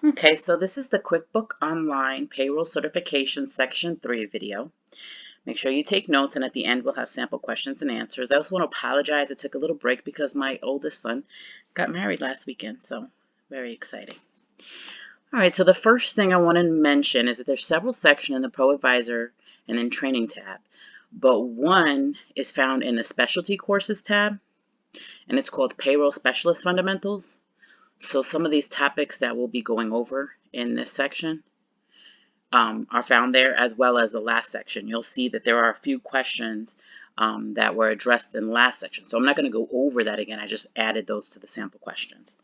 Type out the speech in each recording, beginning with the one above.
Okay, so this is the QuickBook Online Payroll Certification Section 3 video. Make sure you take notes, and at the end we'll have sample questions and answers. I also want to apologize. I took a little break because my oldest son got married last weekend, so very exciting. All right, so the first thing I want to mention is that there's several sections in the Pro Advisor and then Training tab, but one is found in the Specialty Courses tab, and it's called Payroll Specialist Fundamentals. So some of these topics that we'll be going over in this section are found there, as well as the last section. You'll see that there are a few questions that were addressed in the last section. So I'm not going to go over that again. I just added those to the sample questions.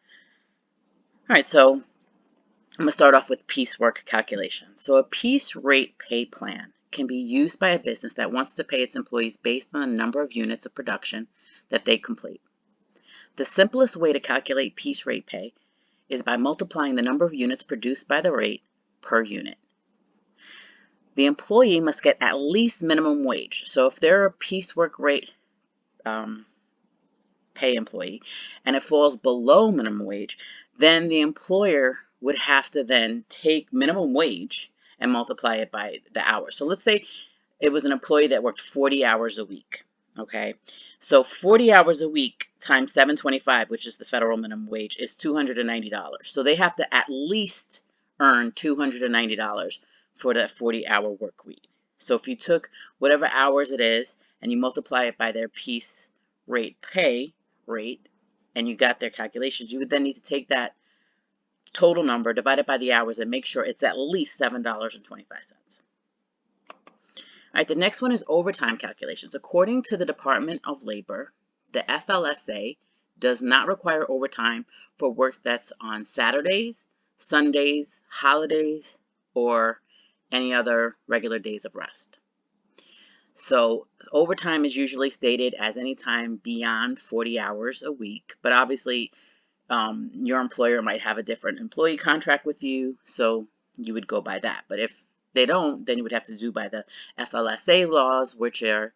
All right, so I'm going to start off with piecework calculations. So a piece rate pay plan can be used by a business that wants to pay its employees based on the number of units of production that they complete. The simplest way to calculate piece rate pay is by multiplying the number of units produced by the rate per unit. The employee must get at least minimum wage. So if they're a piecework rate pay employee and it falls below minimum wage, then the employer would have to then take minimum wage and multiply it by the hours. So let's say it was an employee that worked 40 hours a week. Okay, so 40 hours a week times $7.25, which is the federal minimum wage, is $290. So they have to at least earn $290 for that 40-hour work week. So if you took whatever hours it is and you multiply it by their piece rate pay rate and you got their calculations, you would then need to take that total number, divide it by the hours, and make sure it's at least $7.25. All right, the next one is overtime calculations. According to the Department of Labor, the FLSA does not require overtime for work that's on Saturdays, Sundays, holidays, or any other regular days of rest. So overtime is usually stated as any time beyond 40 hours a week, but obviously your employer might have a different employee contract with you, so you would go by that. But if they don't, then you would have to do by the FLSA laws, which are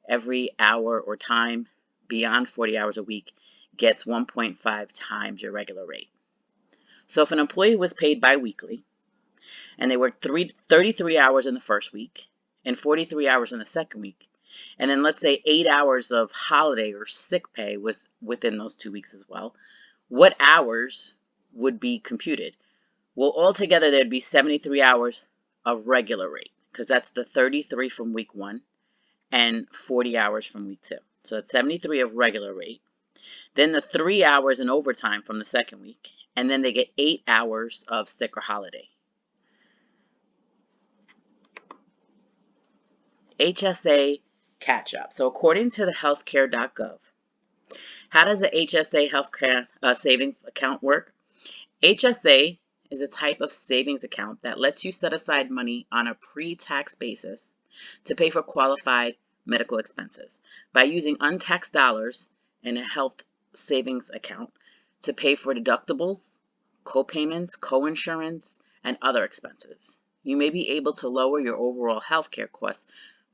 every hour or time beyond 40 hours a week gets 1.5 times your regular rate. So if an employee was paid bi-weekly and they worked 33 hours in the first week and 43 hours in the second week, and then let's say 8 hours of holiday or sick pay was within those 2 weeks as well, what hours would be computed? Well, altogether there'd be 73 hours of regular rate, because that's the 33 from week 1 and 40 hours from week 2. So that's 73 of regular rate. Then the 3 hours in overtime from the second week, and then they get 8 hours of sick or holiday. HSA catch-up. So according to the healthcare.gov, how does the HSA healthcare savings account work? HSA is a type of savings account that lets you set aside money on a pre-tax basis to pay for qualified medical expenses by using untaxed dollars in a health savings account to pay for deductibles, co-payments, co-insurance, and other expenses. You may be able to lower your overall healthcare costs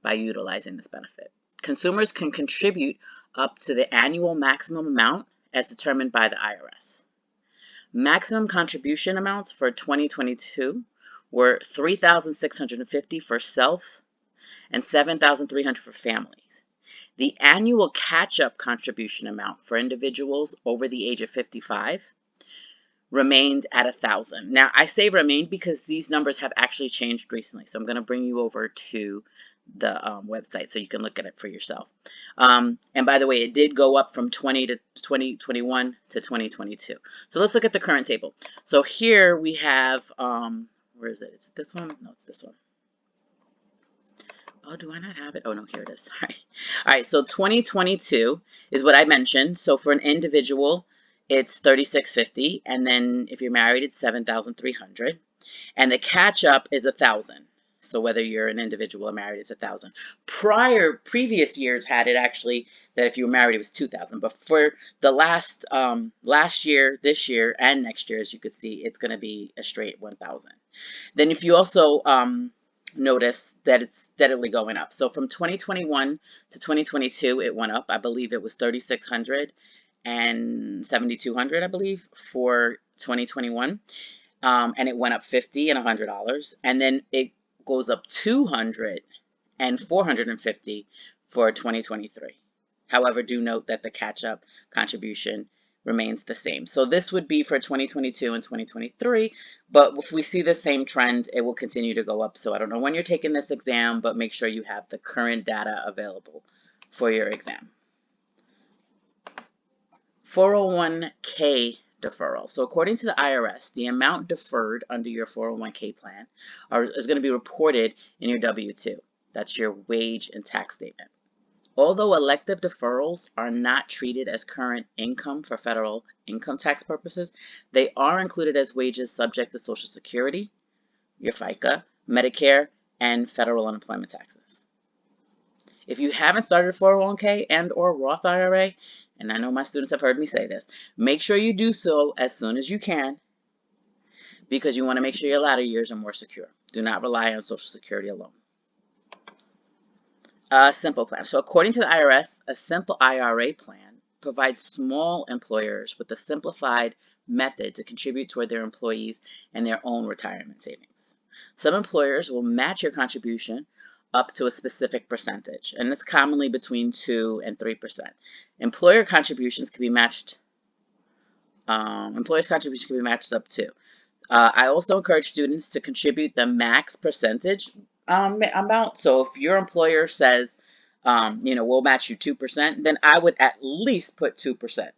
by utilizing this benefit. Consumers can contribute up to the annual maximum amount as determined by the IRS. Maximum contribution amounts for 2022 were $3,650 for self and $7,300 for families. The annual catch-up contribution amount for individuals over the age of 55 remained at $1,000. Now, I say remained because these numbers have actually changed recently, so I'm going to bring you over to the website so you can look at it for yourself. And by the way, it did go up from 2021 to 2022. So let's look at the current table. So here we have, where is it? Is it this one? No, it's this one. Oh, do I not have it? Oh, no, here it is. All right, so 2022 is what I mentioned. So for an individual, it's $3,650, and then if you're married, it's $7,300, and the catch-up is $1,000. So whether you're an individual or married, it's $1,000. Previous years had it actually that if you were married, it was $2,000. But for the last year, this year, and next year, as you could see, it's going to be a straight $1,000. Then if you also notice that it's steadily going up. So from 2021 to 2022, it went up. I believe it was $3,600 and $7,200, I believe, for 2021. and it went up $50 and $100, and then it goes up $200 and $450 for 2023. However, do note that the catch-up contribution remains the same. So this would be for 2022 and 2023, but if we see the same trend, it will continue to go up. So I don't know when you're taking this exam, but make sure you have the current data available for your exam. 401k deferral. So according to the IRS, the amount deferred under your 401k plan is going to be reported in your W-2. That's your wage and tax statement. Although elective deferrals are not treated as current income for federal income tax purposes, they are included as wages subject to Social Security, your FICA, Medicare, and federal unemployment taxes. If you haven't started a 401k and or Roth IRA, and I know my students have heard me say this, make sure you do so as soon as you can, because you want to make sure your latter years are more secure. Do not rely on Social Security alone. A simple plan. So according to the IRS, a simple IRA plan provides small employers with a simplified method to contribute toward their employees and their own retirement savings. Some employers will match your contribution up to a specific percentage, and it's commonly between 2 and 3%. Employer contributions can be matched. Employers' contributions can be matched up to. I also encourage students to contribute the max percentage amount. So if your employer says, we'll match you 2%, then I would at least put 2%.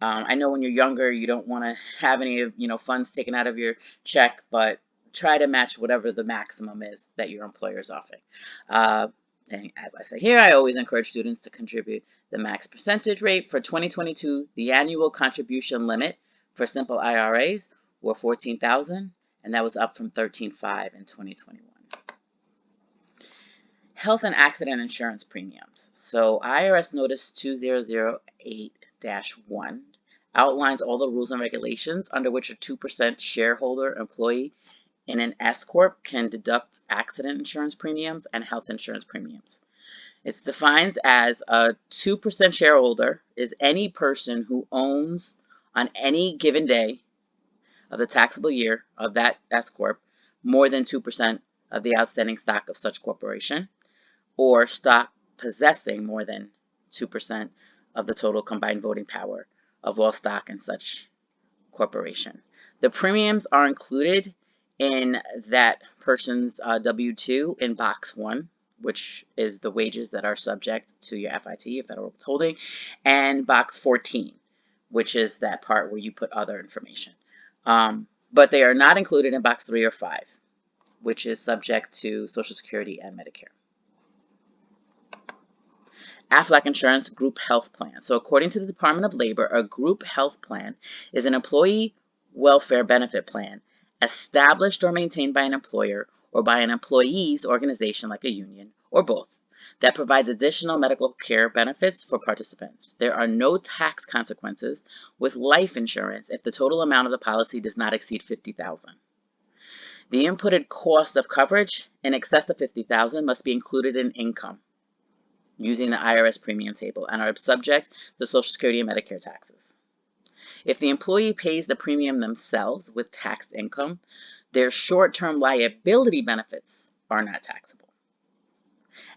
I know when you're younger, you don't want to have any of, funds taken out of your check, but try to match whatever the maximum is that your employer is offering. And as I say here, I always encourage students to contribute the max percentage rate. For 2022, the annual contribution limit for simple IRAs were $14,000, and that was up from $13,500 in 2021. Health and accident insurance premiums. So IRS Notice 2008-1 outlines all the rules and regulations under which a 2% shareholder employee in an S Corp can deduct accident insurance premiums and health insurance premiums. It's defined as a 2% shareholder is any person who owns on any given day of the taxable year of that S Corp more than 2% of the outstanding stock of such corporation, or stock possessing more than 2% of the total combined voting power of all stock in such corporation. The premiums are included in that person's W-2 in box 1, which is the wages that are subject to your FIT, your federal withholding, and box 14, which is that part where you put other information. But they are not included in box 3 or 5, which is subject to Social Security and Medicare. AFLAC Insurance Group Health Plan. So according to the Department of Labor, a group health plan is an employee welfare benefit plan established or maintained by an employer or by an employee's organization like a union, or both, that provides additional medical care benefits for participants. There are no tax consequences with life insurance if the total amount of the policy does not exceed $50,000. The inputted cost of coverage in excess of $50,000 must be included in income using the IRS premium table and are subject to Social Security and Medicare taxes. If the employee pays the premium themselves with taxed income, their short-term liability benefits are not taxable.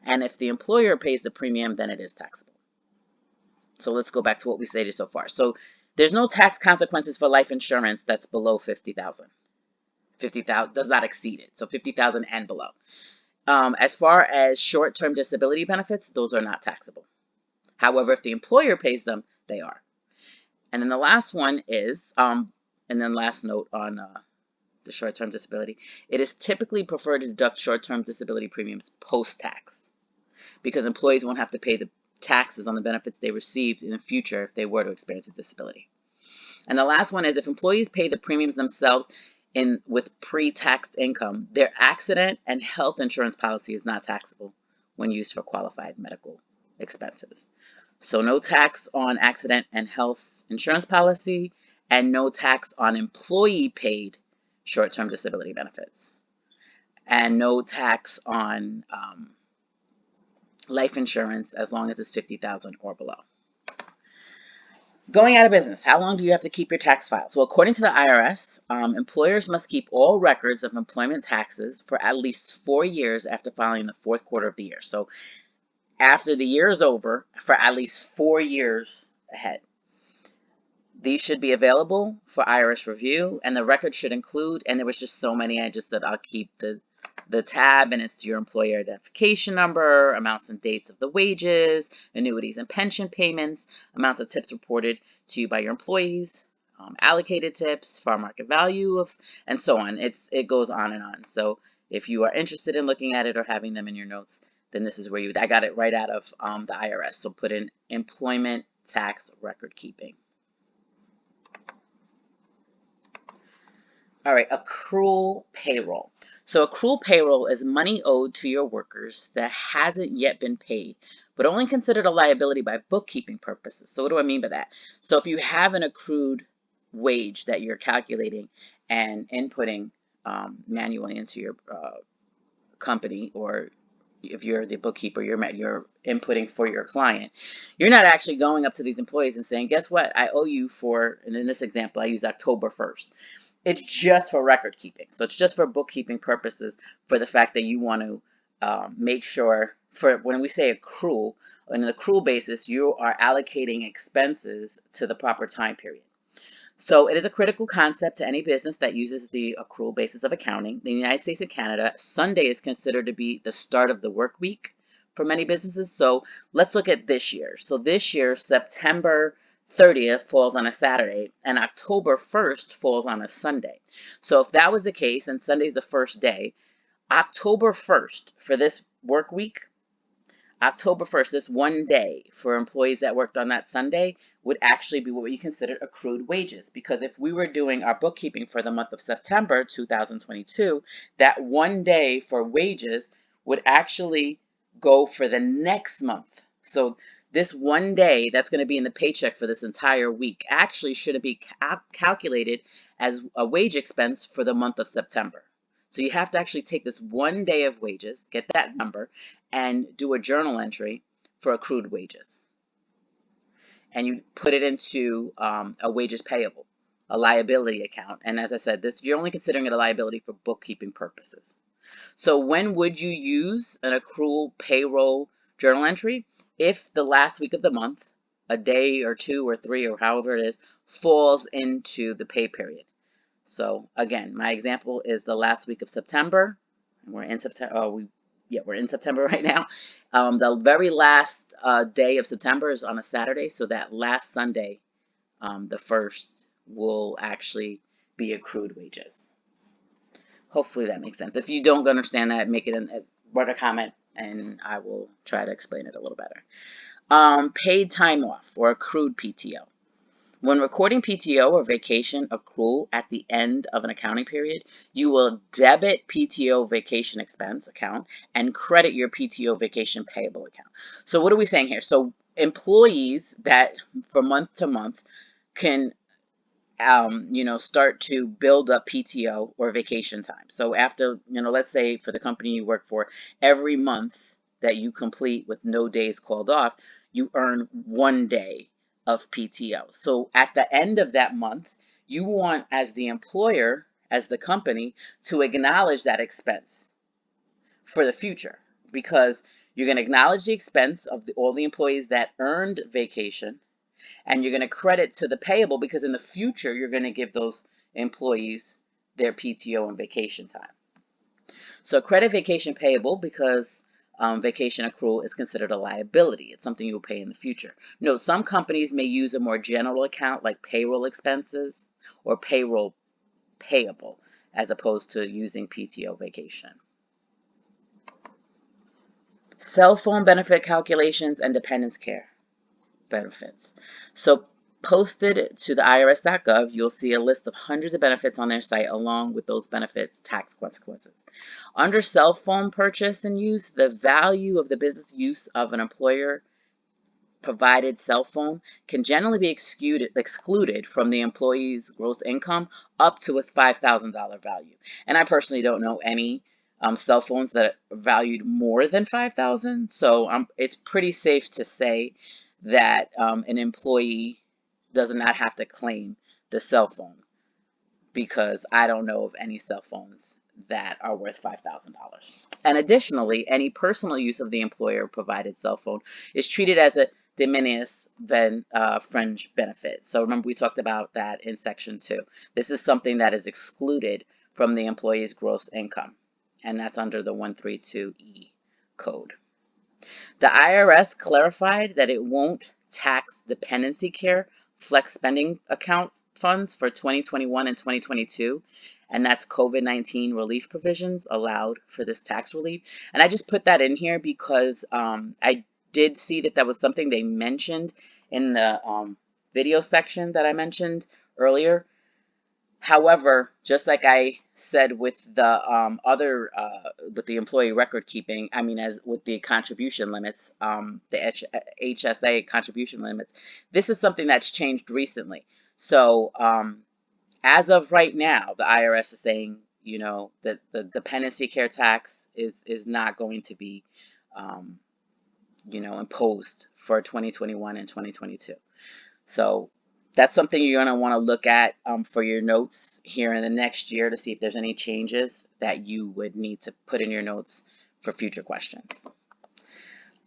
And if the employer pays the premium, then it is taxable. So let's go back to what we stated so far. So there's no tax consequences for life insurance that's below $50,000. $50,000 does not exceed it. So $50,000 and below. As far as short-term disability benefits, those are not taxable. However, if the employer pays them, they are. And then the last one is, and then last note on the short-term disability, it is typically preferred to deduct short-term disability premiums post-tax because employees won't have to pay the taxes on the benefits they received in the future if they were to experience a disability. And the last one is if employees pay the premiums themselves with pre-taxed income, their accident and health insurance policy is not taxable when used for qualified medical expenses. So no tax on accident and health insurance policy, and no tax on employee-paid short-term disability benefits, and no tax on life insurance as long as it's $50,000 or below. Going out of business. How long do you have to keep your tax files? Well, according to the IRS, employers must keep all records of employment taxes for at least 4 years after filing the fourth quarter of the year. So after the year is over, for at least 4 years ahead. These should be available for IRS review, and the record should include, and there was just so many, I just said I'll keep the tab, and it's your employer identification number, amounts and dates of the wages, annuities and pension payments, amounts of tips reported to you by your employees, allocated tips, fair market value of, and so on. It goes on and on. So if you are interested in looking at it or having them in your notes, then this is where I got it right out of the IRS. So put in employment tax record keeping. All right, accrual payroll. So accrual payroll is money owed to your workers that hasn't yet been paid, but only considered a liability by bookkeeping purposes. So what do I mean by that? So if you have an accrued wage that you're calculating and inputting manually into your company, or if you're the bookkeeper, you're inputting for your client, you're not actually going up to these employees and saying, guess what, I owe you for, and in this example, I use October 1st. It's just for record keeping. So it's just for bookkeeping purposes, for the fact that you want to make sure, for when we say accrual, on an accrual basis, you are allocating expenses to the proper time period. So it is a critical concept to any business that uses the accrual basis of accounting. In the United States and Canada, Sunday is considered to be the start of the work week for many businesses. So let's look at this year. So this year, September 30th falls on a Saturday, and October 1st falls on a Sunday. So if that was the case, and Sunday's the first day, October 1st for this work week, October 1st, this one day for employees that worked on that Sunday, would actually be what we consider accrued wages. Because if we were doing our bookkeeping for the month of September 2022, that one day for wages would actually go for the next month. So this one day that's going to be in the paycheck for this entire week actually should be calculated as a wage expense for the month of September. So you have to actually take this one day of wages, get that number, and do a journal entry for accrued wages. And you put it into a wages payable, a liability account. And as I said, this, you're only considering it a liability for bookkeeping purposes. So when would you use an accrual payroll journal entry? If the last week of the month, a day or 2 or 3 or however it is, falls into the pay period. So again, my example is the last week of September. We're in September. We're in September right now. The very last day of September is on a Saturday, so that last Sunday, the 1st, will actually be accrued wages. Hopefully that makes sense. If you don't understand that, write a comment, and I will try to explain it a little better. Paid time off, or accrued PTO. When recording PTO or vacation accrual at the end of an accounting period, you will debit PTO vacation expense account and credit your PTO vacation payable account. So what are we saying here? So employees that for month to month can start to build up PTO or vacation time. So after, let's say for the company you work for, every month that you complete with no days called off, you earn 1 day of PTO. So at the end of that month, you want, as the employer, as the company, to acknowledge that expense for the future, because you're going to acknowledge the expense of all the employees that earned vacation, and you're going to credit to the payable, because in the future you're going to give those employees their PTO and vacation time. So credit vacation payable, because vacation accrual is considered a liability. It's something you will pay in the future. Note, some companies may use a more general account like payroll expenses or payroll payable, as opposed to using PTO vacation. Cell phone benefit calculations and dependence care benefits. So posted to the irs.gov, you'll see a list of hundreds of benefits on their site, along with those benefits' tax consequences. Under cell phone purchase and use, the value of the business use of an employer provided cell phone can generally be excluded from the employee's gross income up to a $5,000 value. And I personally don't know any cell phones that are valued more than $5,000. So it's pretty safe to say that an employee does not have to claim the cell phone, because I don't know of any cell phones that are worth $5,000. And additionally, any personal use of the employer provided cell phone is treated as a de minimis fringe benefit. So remember, we talked about that in section 2. This is something that is excluded from the employee's gross income, and that's under the 132E code. The IRS clarified that it won't tax dependency care flex spending account funds for 2021 and 2022, and that's COVID-19 relief provisions allowed for this tax relief. And I just put that in here because I did see that was something they mentioned in the video section that I mentioned earlier. However, just like I said with the with the employee record keeping, I mean, as with the contribution limits, the HSA contribution limits, this is something that's changed recently. So as of right now, the IRS is saying, you know, that the dependency care tax is not going to be, you know, imposed for 2021 and 2022. So that's something you're going to want to look at for your notes here in the next year to see if there's any changes that you would need to put in your notes for future questions.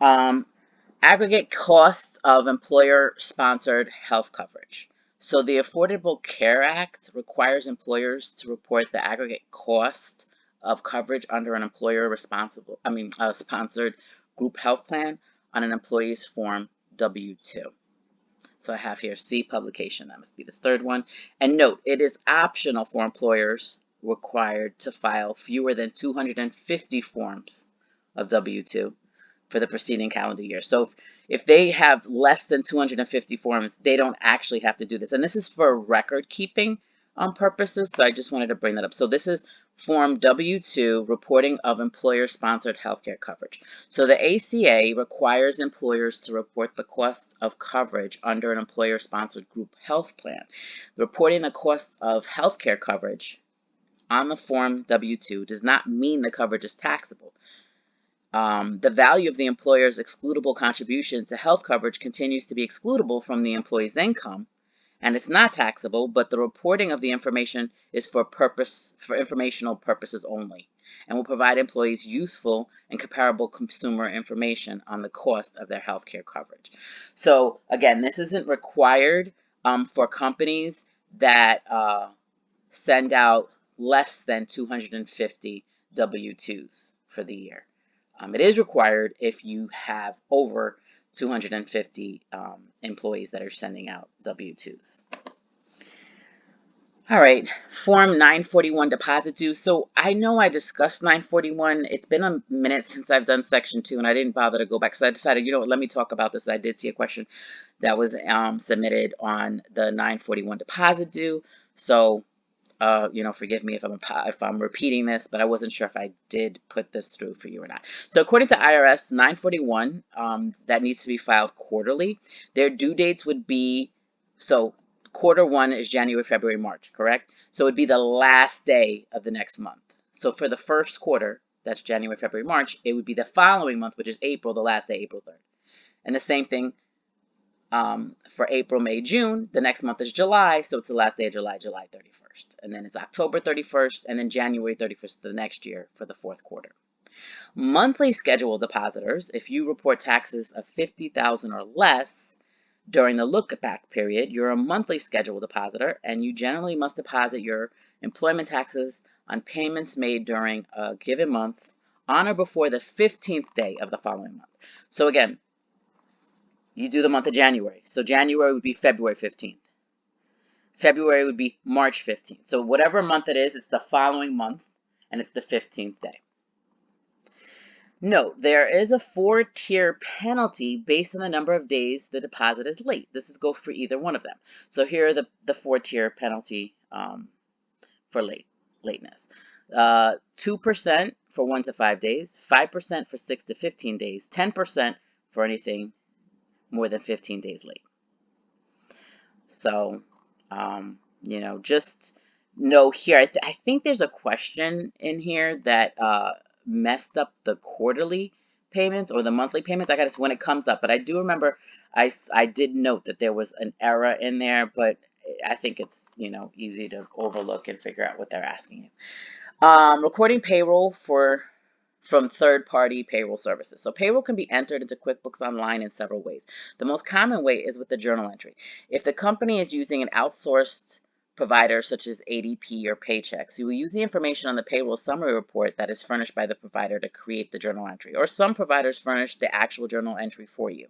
Aggregate costs of employer-sponsored health coverage. So the Affordable Care Act requires employers to report the aggregate cost of coverage under an sponsored group health plan on an employee's Form W-2. So I have here C publication, that must be the third one. And note, it is optional for employers required to file fewer than 250 forms of W-2 for the preceding calendar year. So if they have less than 250 forms, they don't actually have to do this. And this is for record keeping purposes, so I just wanted to bring that up. So this is Form W-2, reporting of employer-sponsored healthcare coverage. So the ACA requires employers to report the cost of coverage under an employer-sponsored group health plan. Reporting the cost of healthcare coverage on the Form W-2 does not mean the coverage is taxable. The value of the employer's excludable contribution to health coverage continues to be excludable from the employee's income, and it's not taxable, but the reporting of the information is for informational purposes only, and will provide employees useful and comparable consumer information on the cost of their healthcare coverage. So again, this isn't required for companies that send out less than 250 W-2s for the year. It is required if you have over 250 employees that are sending out W-2s. All right, Form 941 deposit due. So I know I discussed 941. It's been a minute since I've done section 2, and I didn't bother to go back. So I decided, you know what, let me talk about this. I did see a question that was submitted on the 941 deposit due. So you know, forgive me if I'm repeating this, but I wasn't sure if I did put this through for you or not. So according to IRS 941, that needs to be filed quarterly. Their due dates would be, so quarter 1 is January, February, March, correct? So it would be the last day of the next month. So for the first quarter, that's January, February, March, it would be the following month, which is April, the last day, April 3rd. And the same thing for April, May, June. The next month is July, so it's the last day of July, July 31st. And then it's October 31st, and then January 31st the next year for the fourth quarter. Monthly scheduled depositors, if you report taxes of $50,000 or less during the look-back period, you're a monthly scheduled depositor, and you generally must deposit your employment taxes on payments made during a given month on or before the 15th day of the following month. So again, you do the month of January. So January would be February 15th. February would be March 15th. So whatever month it is, it's the following month, and it's the 15th day. Note, there is a 4-tier penalty based on the number of days the deposit is late. This is go for either one of them. So here are the 4-tier penalty for lateness. 2% for 1 to 5 days, 5% for 6 to 15 days, 10% for anything more than 15 days late. So, you know, just know here, I think there's a question in here that messed up the quarterly payments or the monthly payments. I got to when it comes up, but I do remember I did note that there was an error in there, but I think it's, you know, easy to overlook and figure out what they're asking you. Recording payroll from third-party payroll services. So payroll can be entered into QuickBooks Online in several ways. The most common way is with the journal entry. If the company is using an outsourced provider such as ADP or Paycheck, so you will use the information on the payroll summary report that is furnished by the provider to create the journal entry, or some providers furnish the actual journal entry for you.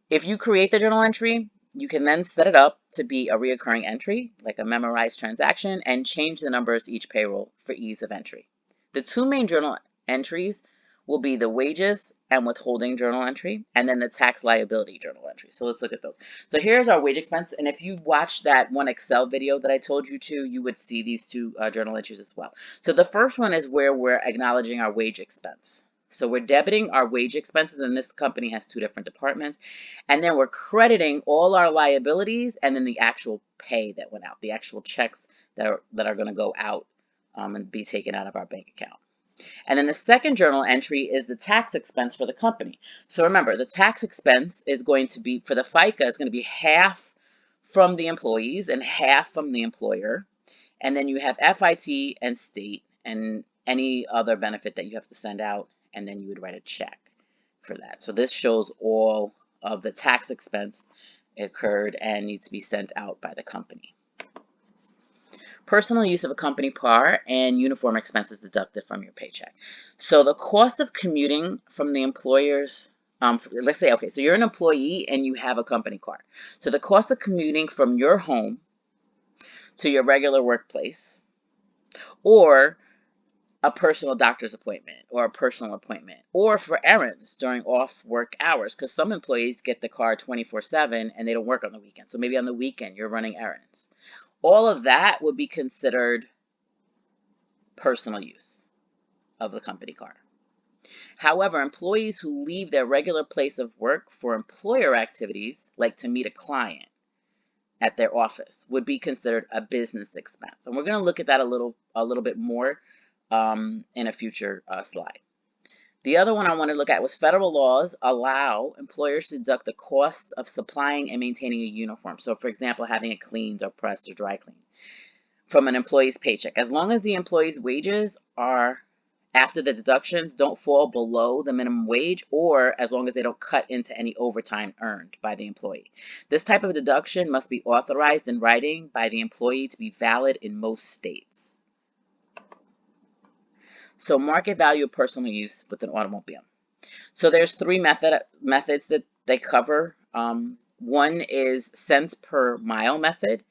If you create the journal entry, you can then set it up to be a reoccurring entry, like a memorized transaction, and change the numbers each payroll for ease of entry. The two main journal entries will be the wages and withholding journal entry, and then the tax liability journal entry. So let's look at those. So here's our wage expense, and if you watch that one Excel video that I told you to, you would see these two journal entries as well. So the first one is where we're acknowledging our wage expense. So we're debiting our wage expenses, and this company has two different departments, and then we're crediting all our liabilities and then the actual pay that went out, the actual checks that are going to go out and be taken out of our bank account. And then the second journal entry is the tax expense for the company. So remember, the tax expense is going to be, for the FICA, is going to be half from the employees and half from the employer. And then you have FIT and state and any other benefit that you have to send out, and then you would write a check for that. So this shows all of the tax expense occurred and needs to be sent out by the company. Personal use of a company car and uniform expenses deducted from your paycheck. So the cost of commuting from the employer's, let's say, okay, so you're an employee and you have a company car. So the cost of commuting from your home to your regular workplace, or a personal doctor's appointment or a personal appointment, or for errands during off work hours, because some employees get the car 24/7 and they don't work on the weekend. So maybe on the weekend you're running errands. All of that would be considered personal use of the company car. However, employees who leave their regular place of work for employer activities, like to meet a client at their office, would be considered a business expense. And we're going to look at that a little bit more in a future slide. The other one I want to look at was federal laws allow employers to deduct the cost of supplying and maintaining a uniform. So for example, having it cleaned or pressed or dry cleaned from an employee's paycheck, as long as the employee's wages are, after the deductions, don't fall below the minimum wage, or as long as they don't cut into any overtime earned by the employee. This type of deduction must be authorized in writing by the employee to be valid in most states. So market value of personal use with an automobile. So there's three methods that they cover. One is cents per mile method,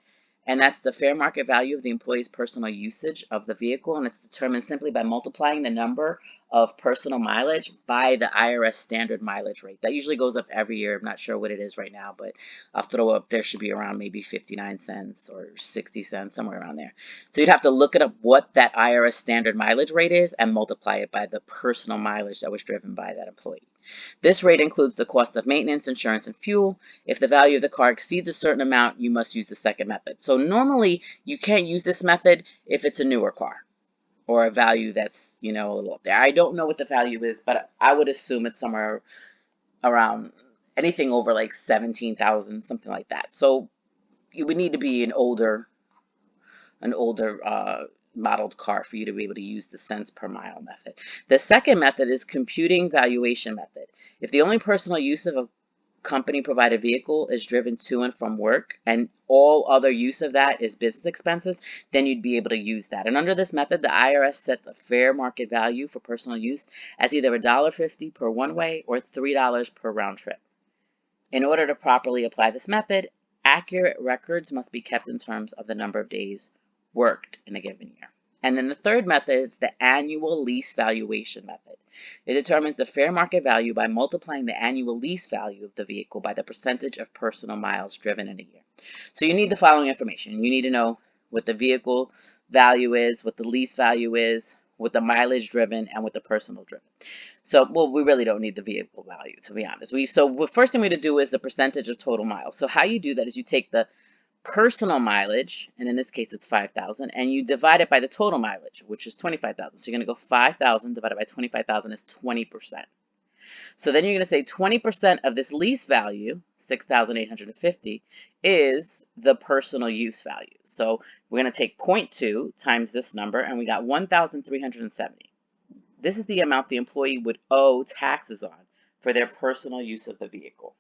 and that's the fair market value of the employee's personal usage of the vehicle, and it's determined simply by multiplying the number of personal mileage by the IRS standard mileage rate. That usually goes up every year. I'm not sure what it is right now, but I'll throw up, there should be around maybe 59 cents or 60 cents, somewhere around there. So you'd have to look it up what that IRS standard mileage rate is and multiply it by the personal mileage that was driven by that employee. This rate includes the cost of maintenance, insurance, and fuel. If the value of the car exceeds a certain amount, you must use the second method. So normally you can't use this method if it's a newer car or a value that's, you know, a little up there. I don't know what the value is, but I would assume it's somewhere around anything over like 17,000, something like that. So you would need to be an older modeled car for you to be able to use the cents per mile method. The second method is computing valuation method. If the only personal use of a company provided vehicle is driven to and from work and all other use of that is business expenses, then you'd be able to use that. And under this method, the IRS sets a fair market value for personal use as either $1.50 per one-way or $3 per round trip. In order to properly apply this method, accurate records must be kept in terms of the number of days worked in a given year. And then the third method is the annual lease valuation method. It determines the fair market value by multiplying the annual lease value of the vehicle by the percentage of personal miles driven in a year. So you need the following information. You need to know what the vehicle value is, what the lease value is, what the mileage driven, and what the personal driven. So, well, we really don't need the vehicle value, to be honest. So the first thing we have to do is the percentage of total miles. So how you do that is you take the personal mileage, and in this case it's 5,000, and you divide it by the total mileage, which is 25,000. So you're going to go 5,000 divided by 25,000 is 20%. So then you're going to say 20% of this lease value, 6,850, is the personal use value. So we're going to take 0.2 times this number, and we got 1,370. This is the amount the employee would owe taxes on for their personal use of the vehicle.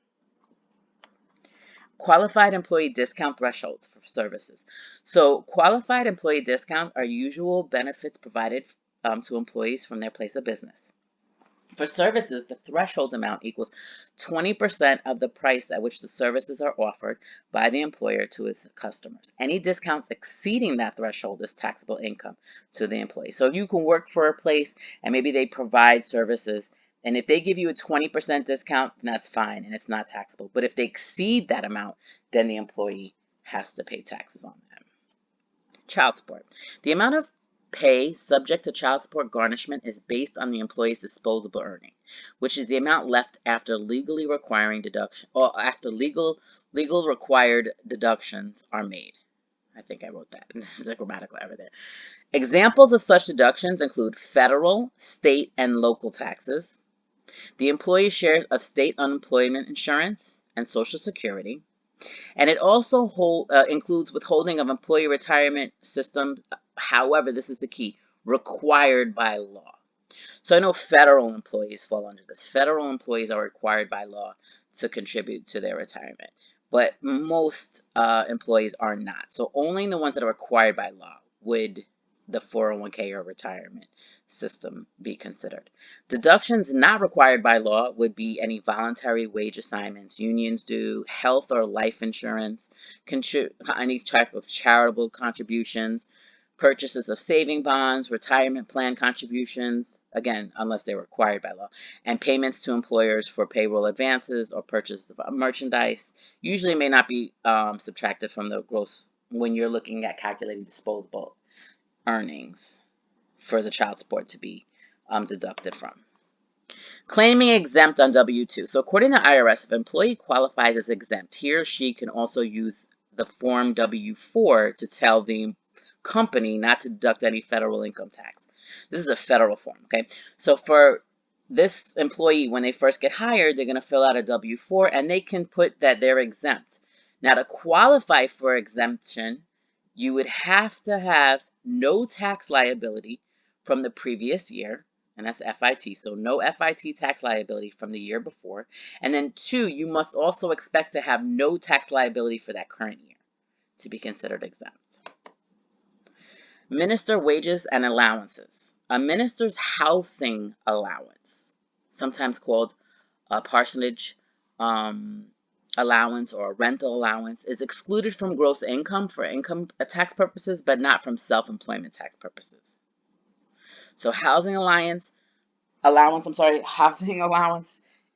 Qualified employee discount thresholds for services. So qualified employee discount are usual benefits provided to employees from their place of business. For services, the threshold amount equals 20% of the price at which the services are offered by the employer to its customers. Any discounts exceeding that threshold is taxable income to the employee. So you can work for a place and maybe they provide services, and if they give you a 20% discount, then that's fine and it's not taxable. But if they exceed that amount, then the employee has to pay taxes on that. Child support. The amount of pay subject to child support garnishment is based on the employee's disposable earning, which is the amount left after legally requiring deduction or after legal required deductions are made. I think I wrote that. There's a grammatical error there. Examples of such deductions include federal, state, and local taxes, the employee's share of state unemployment insurance and Social Security, and it also includes withholding of employee retirement system. However, this is the key, required by law. So I know federal employees fall under this. Federal employees are required by law to contribute to their retirement, but most employees are not. So only the ones that are required by law would the 401k or retirement system be considered. Deductions not required by law would be any voluntary wage assignments, unions do, health or life insurance, any type of charitable contributions, purchases of saving bonds, retirement plan contributions, again, unless they're required by law, and payments to employers for payroll advances or purchase of merchandise usually may not be subtracted from the gross when you're looking at calculating disposable earnings for the child support to be deducted from. Claiming exempt on W-2. So according to IRS, if an employee qualifies as exempt, he or she can also use the form W-4 to tell the company not to deduct any federal income tax. This is a federal form, okay? So for this employee, when they first get hired, they're going to fill out a W-4 and they can put that they're exempt. Now, to qualify for exemption, you would have to have no tax liability from the previous year, and that's FIT, so no FIT tax liability from the year before. And then 2, you must also expect to have no tax liability for that current year to be considered exempt. Minister wages and allowances. A minister's housing allowance, sometimes called a parsonage allowance or a rental allowance, is excluded from gross income for income tax purposes, but not from self-employment tax purposes. So housing allowance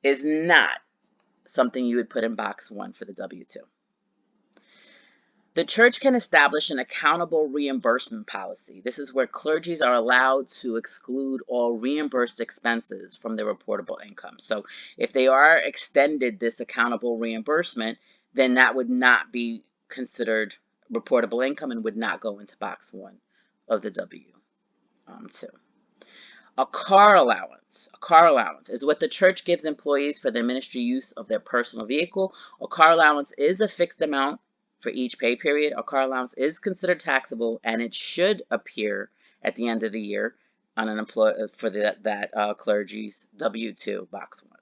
is not something you would put in box 1 for the W-2. The church can establish an accountable reimbursement policy. This is where clergies are allowed to exclude all reimbursed expenses from their reportable income. So if they are extended this accountable reimbursement, then that would not be considered reportable income and would not go into box 1 of the W-2. A car allowance. A car allowance is what the church gives employees for their ministry use of their personal vehicle. A car allowance is a fixed amount for each pay period. A car allowance is considered taxable, and it should appear at the end of the year on an employee for that clergy's W-2 box 1,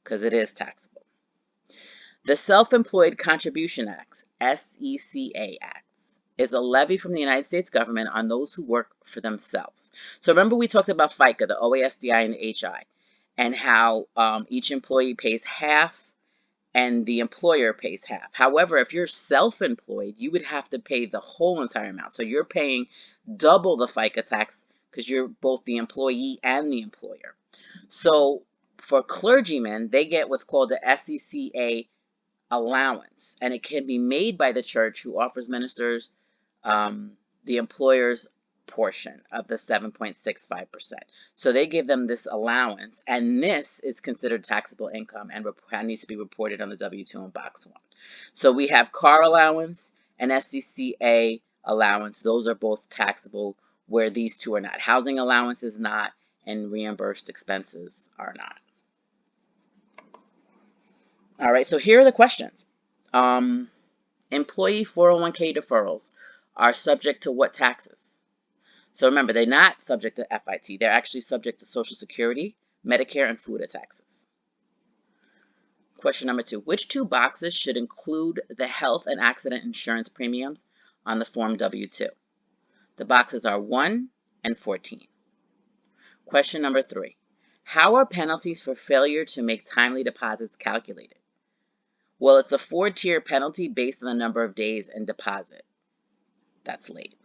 because it is taxable. The Self-Employed Contribution Act, SECA Act, is a levy from the United States government on those who work for themselves. So remember we talked about FICA, the OASDI, and the HI, and how each employee pays half and the employer pays half. However, if you're self-employed, you would have to pay the whole entire amount. So you're paying double the FICA tax because you're both the employee and the employer. So for clergymen, they get what's called the SECA allowance, and it can be made by the church who offers ministers the employer's portion of the 7.65%. So they give them this allowance, and this is considered taxable income and needs to be reported on the W-2 in box 1. So we have car allowance and SECA allowance. Those are both taxable, where these two are not. Housing allowance is not, and reimbursed expenses are not. All right, so here are the questions. Employee 401k deferrals are subject to what taxes? So remember, they're not subject to FIT. They're actually subject to Social Security, Medicare, and FUTA taxes. Question number 2. Which two boxes should include the health and accident insurance premiums on the Form W-2? The boxes are 1 and 14. Question number 3. How are penalties for failure to make timely deposits calculated? Well, it's a 4-tier penalty based on the number of days and deposit that's late.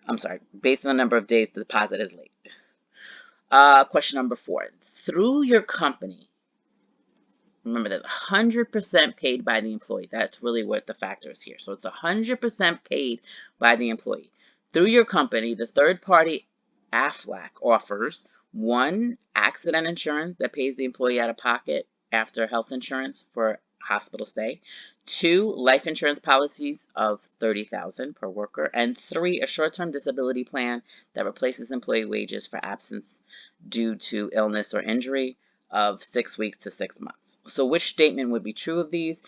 I'm sorry, based on the number of days the deposit is late. Question number 4. Through your company, remember that 100% paid by the employee. That's really what the factor is here. So it's 100% paid by the employee. Through your company, the third-party AFLAC offers 1, accident insurance that pays the employee out of pocket after health insurance for hospital stay, 2, life insurance policies of $30,000 per worker, and 3, a short-term disability plan that replaces employee wages for absence due to illness or injury of 6 weeks to 6 months. So which statement would be true of these?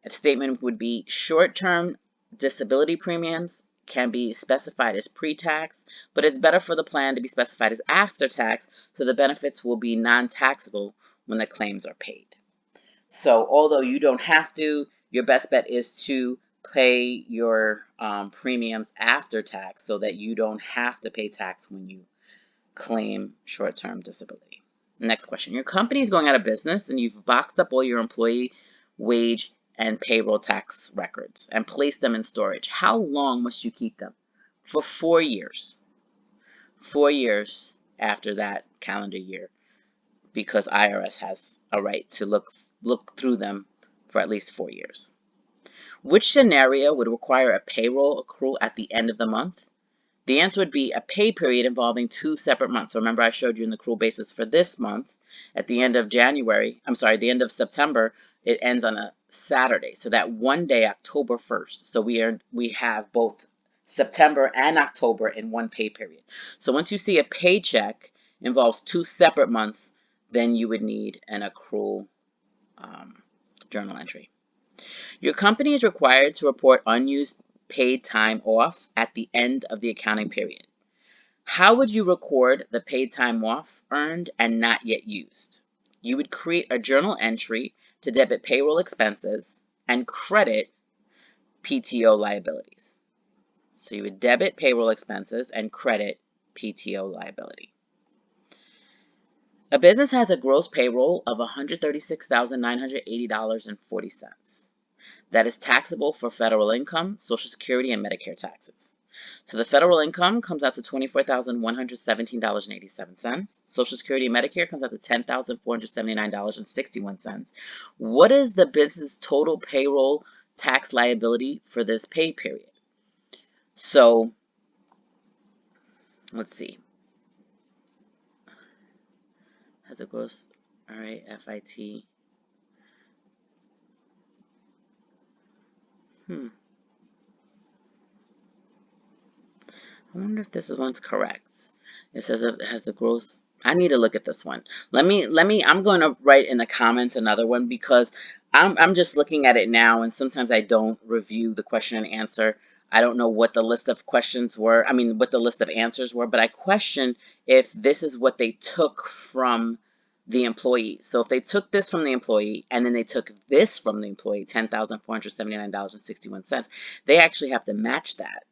A statement would be short-term disability premiums can be specified as pre-tax, but it's better for the plan to be specified as after-tax, so the benefits will be non-taxable when the claims are paid. So although you don't have to, your best bet is to pay your premiums after tax so that you don't have to pay tax when you claim short-term disability. Next question. Your company is going out of business and you've boxed up all your employee wage and payroll tax records and placed them in storage. How long must you keep them? For 4 years. 4 years after that calendar year, because IRS has a right to look through them for at least 4 years. Which scenario would require a payroll accrual at the end of the month? The answer would be a pay period involving 2 separate months. So remember I showed you an accrual basis for this month. At the end of the end of September, it ends on a Saturday. So that one day, October 1st. So we have both September and October in one pay period. So once you see a paycheck involves 2 separate months, then you would need an accrual journal entry. Your company is required to report unused paid time off at the end of the accounting period. How would you record the paid time off earned and not yet used? You would create a journal entry to debit payroll expenses and credit PTO liabilities. So you would debit payroll expenses and credit PTO liability. A business has a gross payroll of $136,980.40. That is taxable for federal income, Social Security, and Medicare taxes. So the federal income comes out to $24,117.87. Social Security and Medicare comes out to $10,479.61. What is the business total payroll tax liability for this pay period? So let's see. Has a gross, all right, FIT. I wonder if this one's correct. It says it has the gross. I need to look at this one. I'm going to write in the comments another one because I'm just looking at it now, and sometimes I don't review the question and answer. I don't know what the list of questions were. I mean, what the list of answers were, but I question if this is what they took from the employee. So if they took this from the employee and then they took this from the employee, $10,479.61, they actually have to match that.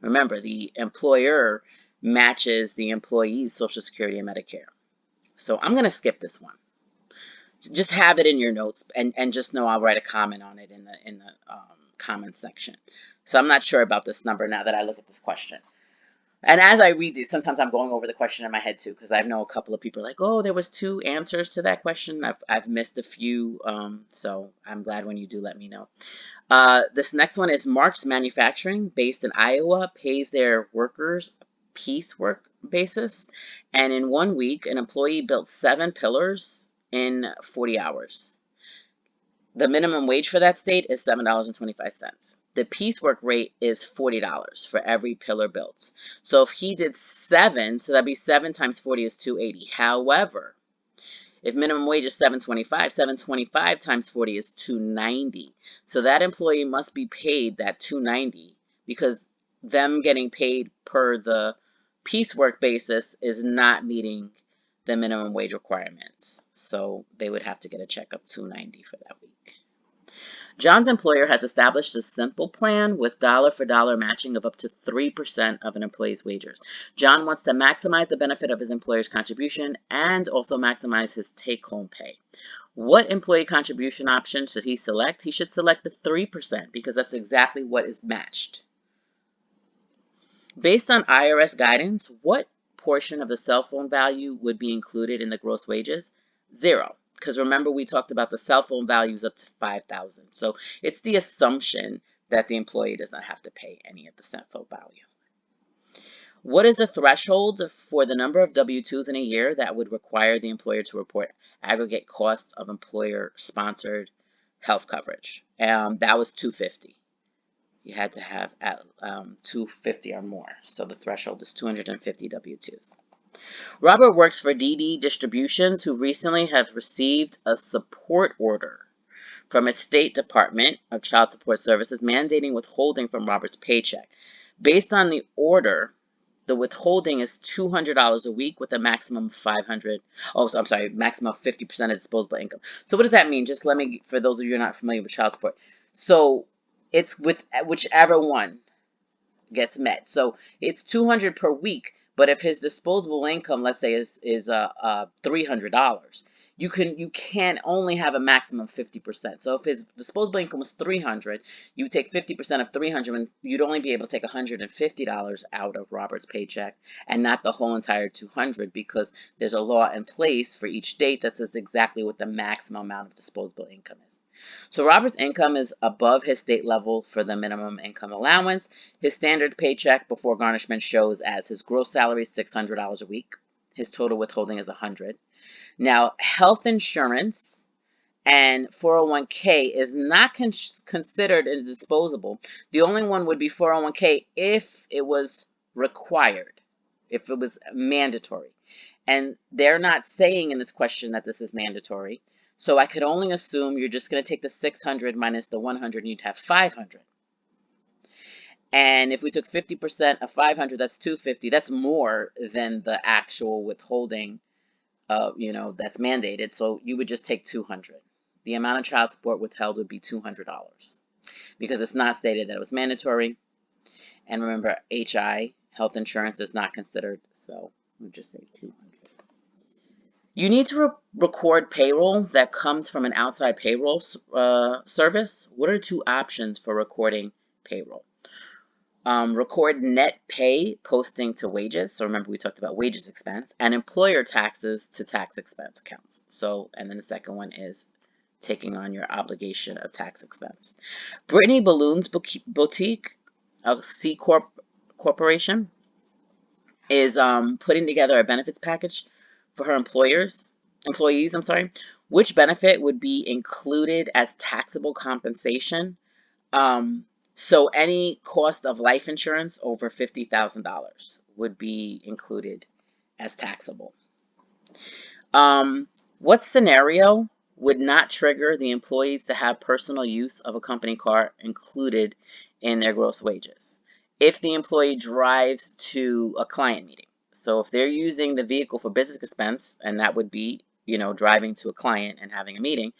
Remember, the employer matches the employee's Social Security and Medicare. So I'm going to skip this one. Just have it in your notes and just know I'll write a comment on it in the comment section. So I'm not sure about this number now that I look at this question. And as I read these, sometimes I'm going over the question in my head too, because I know a couple of people are like, oh, there was 2 answers to that question. I've missed a few, so I'm glad when you do let me know. This next one is Mark's Manufacturing, based in Iowa, pays their workers piecework basis. And in 1 week, an employee built 7 pillars in 40 hours. The minimum wage for that state is $7.25. The piecework rate is $40 for every pillar built. So if he did 7, so that'd be 7 times 40 is $280. However, If minimum wage is $7.25 times 40 is $2.90. So that employee must be paid that $2.90 because them getting paid per the piecework basis is not meeting the minimum wage requirements. So they would have to get a check of $2.90 for that week. John's employer has established a simple plan with dollar-for-dollar matching of up to 3% of an employee's wages. John wants to maximize the benefit of his employer's contribution and also maximize his take-home pay. What employee contribution option should he select? He should select the 3% because that's exactly what is matched. Based on IRS guidance, what portion of the cell phone value would be included in the gross wages? 0. Because remember, we talked about the cell phone values up to $5,000. So it's the assumption that the employee does not have to pay any of the cell phone value. What is the threshold for the number of W-2s in a year that would require the employer to report aggregate costs of employer-sponsored health coverage? That was 250. You had to have at 250 or more. So the threshold is 250 W-2s. Robert works for DD Distributions, who recently have received a support order from its State Department of Child Support Services mandating withholding from Robert's paycheck. Based on the order, the withholding is $200 a week with a maximum of maximum of 50% of disposable income. So what does that mean? Just let me, for those of you who are not familiar with child support. So it's with whichever one gets met. So it's $200 per week, but if his disposable income, let's say, is $300, you can only have a maximum of 50%. So if his disposable income was $300, you would take 50% of $300, and you'd only be able to take $150 out of Robert's paycheck, and not the whole entire $200, because there's a law in place for each state that says exactly what the maximum amount of disposable income is. So Robert's income is above his state level for the minimum income allowance. His standard paycheck before garnishment shows as his gross salary is $600 a week. His total withholding is $100. Now, health insurance and 401k is not considered as disposable. The only one would be 401k if it was required, if it was mandatory. And they're not saying in this question that this is mandatory. So I could only assume you're just going to take the 600 minus the 100 and you'd have 500. And if we took 50% of 500, that's 250. That's more than the actual withholding, that's mandated. So you would just take 200. The amount of child support withheld would be $200 because it's not stated that it was mandatory. And remember, HI, health insurance, is not considered. So we'll just say 200. You need to record payroll that comes from an outside payroll service. What are two options for recording payroll? Record net pay posting to wages. So remember, we talked about wages expense, and employer taxes to tax expense accounts. So, and then the second one is taking on your obligation of tax expense. Brittany Balloon's Boutique, a C corporation, is putting together a benefits package for her employees, which benefit would be included as taxable compensation. So any cost of life insurance over $50,000 would be included as taxable. What scenario would not trigger the employees to have personal use of a company car included in their gross wages? If the employee drives to a client meeting. So if they're using the vehicle for business expense, and that would be, driving to a client and having a meeting,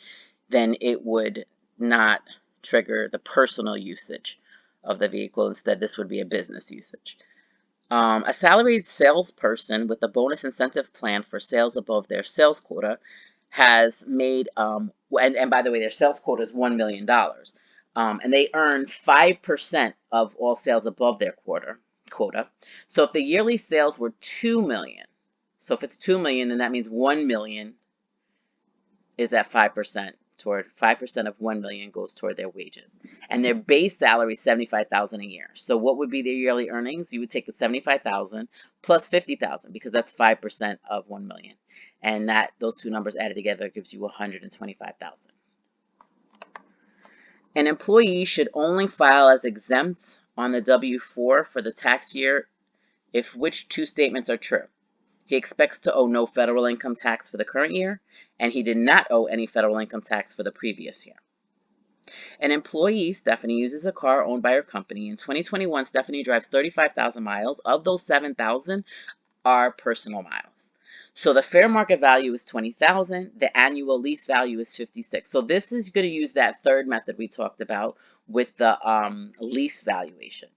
then it would not trigger the personal usage of the vehicle. Instead, this would be a business usage. A salaried salesperson with a bonus incentive plan for sales above their sales quota has made, and by the way, their sales quota is $1 million. And they earn 5% of all sales above their quota. So if the yearly sales were $2 million, so if it's $2 million, then that means $1 million is at 5%. Toward 5% of $1 million goes toward their wages, and their base salary is $75,000 a year. So what would be their yearly earnings? You would take the $75,000 plus $50,000 because that's 5% of $1 million, and those two numbers added together gives you $125,000. An employee should only file as exempt on the W-4 for the tax year if which two statements are true. He expects to owe no federal income tax for the current year, and he did not owe any federal income tax for the previous year. An employee, Stephanie, uses a car owned by her company. In 2021, Stephanie drives 35,000 miles. Of those, 7,000 are personal miles. So the fair market value is 20,000. The annual lease value is 56. So this is going to use that third method we talked about with the lease valuation.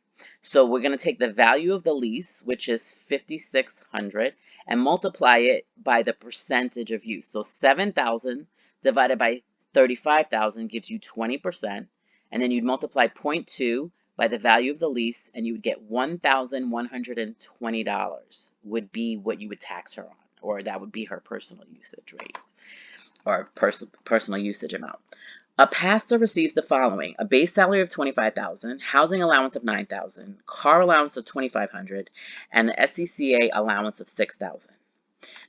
So we're going to take the value of the lease, which is 5,600, and multiply it by the percentage of use. So 7,000 divided by 35,000 gives you 20%, and then you'd multiply 0.2 by the value of the lease, and you would get $1,120 would be what you would tax her on, or that would be her personal usage rate, or personal usage amount. A pastor receives the following: a base salary of $25,000, housing allowance of $9,000, car allowance of $2,500, and the SCCA allowance of $6,000.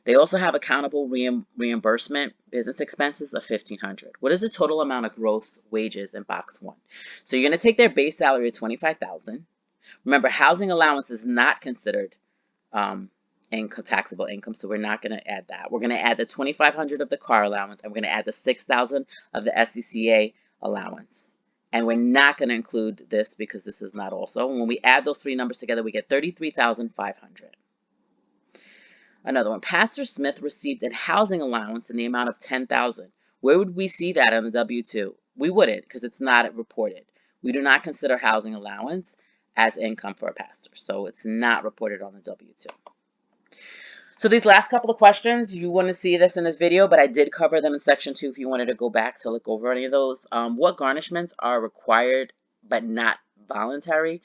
They also have accountable reimbursement business expenses of $1,500. What is the total amount of gross wages in box 1? So you're going to take their base salary of $25,000. Remember, housing allowance is not considered taxable income, so we're not going to add that. We're going to add the $2,500 of the car allowance, and we're going to add the $6,000 of the SCCA allowance. And we're not going to include this because this is not also. When we add those three numbers together, we get $33,500. Another one, Pastor Smith received a housing allowance in the amount of $10,000. Where would we see that on the W-2? We wouldn't, because it's not reported. We do not consider housing allowance as income for a pastor, so it's not reported on the W-2. So these last couple of questions, you want to see this in this video, but I did cover them in section 2 if you wanted to go back to look over any of those. What garnishments are required but not voluntary?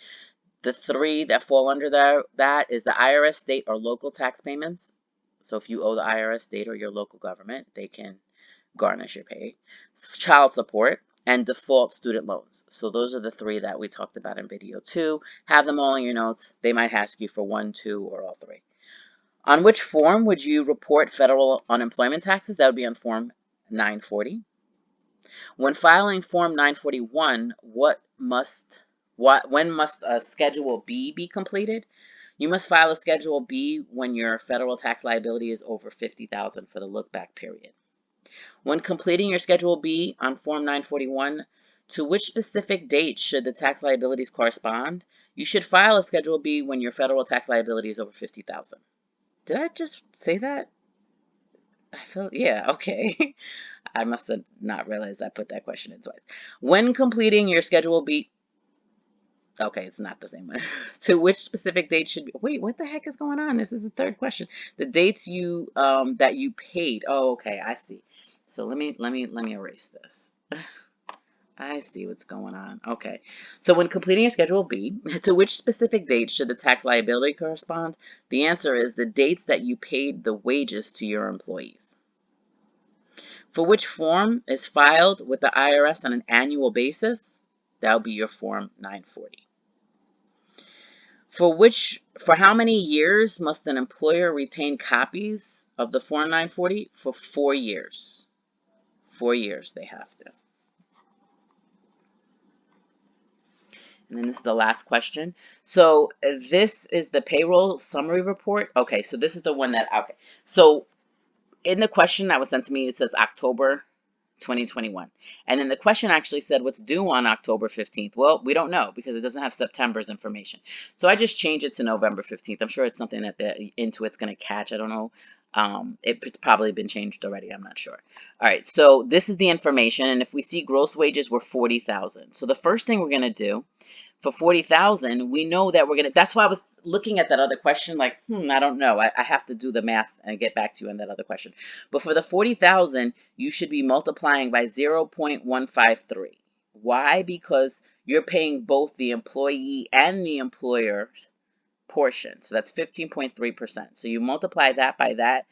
The three that fall under that is the IRS, state, or local tax payments. So if you owe the IRS, state, or your local government, they can garnish your pay. Child support and default student loans. So those are the three that we talked about in video 2. Have them all in your notes. They might ask you for 1, 2, or all 3. On which form would you report federal unemployment taxes? That would be on Form 940. When filing Form 941, when must a Schedule B be completed? You must file a Schedule B when your federal tax liability is over $50,000 for the look-back period. When completing your Schedule B on Form 941, to which specific date should the tax liabilities correspond? You should file a Schedule B when your federal tax liability is over $50,000. Did I just say that? Yeah, okay. I must have not realized I put that question in twice. When completing your Schedule B, okay, it's not the same one. To which specific date should be, wait, what the heck is going on? This is the third question. The dates you that you paid. Oh, okay, I see. So let me erase this. I see what's going on. Okay. So when completing your Schedule B, to which specific date should the tax liability correspond? The answer is the dates that you paid the wages to your employees. For which form is filed with the IRS on an annual basis? That will be your Form 940. For how many years must an employer retain copies of the Form 940? For 4 years. 4 years they have to. And then this is the last question. So this is the payroll summary report. Okay, so this is the one that, okay. So in the question that was sent to me, it says October 2021. And then the question actually said what's due on October 15th. Well, we don't know because it doesn't have September's information. So I just changed it to November 15th. I'm sure it's something that the Intuit's going to catch. I don't know. It's probably been changed already. I'm not sure. All right. So this is the information. And if we see gross wages were 40,000. So the first thing we're going to do for 40,000, we know that we're going to, that's why I was looking at that other question like, I don't know. I have to do the math and get back to you on that other question. But for the 40,000, you should be multiplying by 0.153. Why? Because you're paying both the employee and the employer's portion. So that's 15.3%. So you multiply that by that,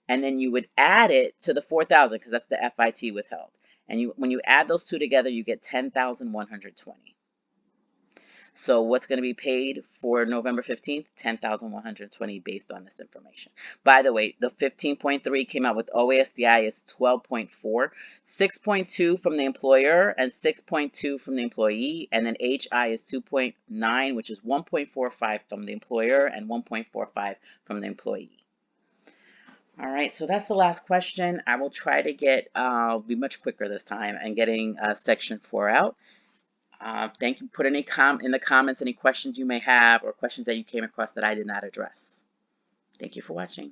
and then you would add it to the 4,000 because that's the FIT withheld. And when you add those two together, you get 10,120. So what's going to be paid for November 15th? 10,120 based on this information. By the way, the 15.3 came out with OASDI is 12.4, 6.2 from the employer and 6.2 from the employee, and then HI is 2.9, which is 1.45 from the employer and 1.45 from the employee. All right, so that's the last question. I will try to be much quicker this time and getting section 4 out. Thank you. Put in the comments any questions you may have or questions that you came across that I did not address. Thank you for watching.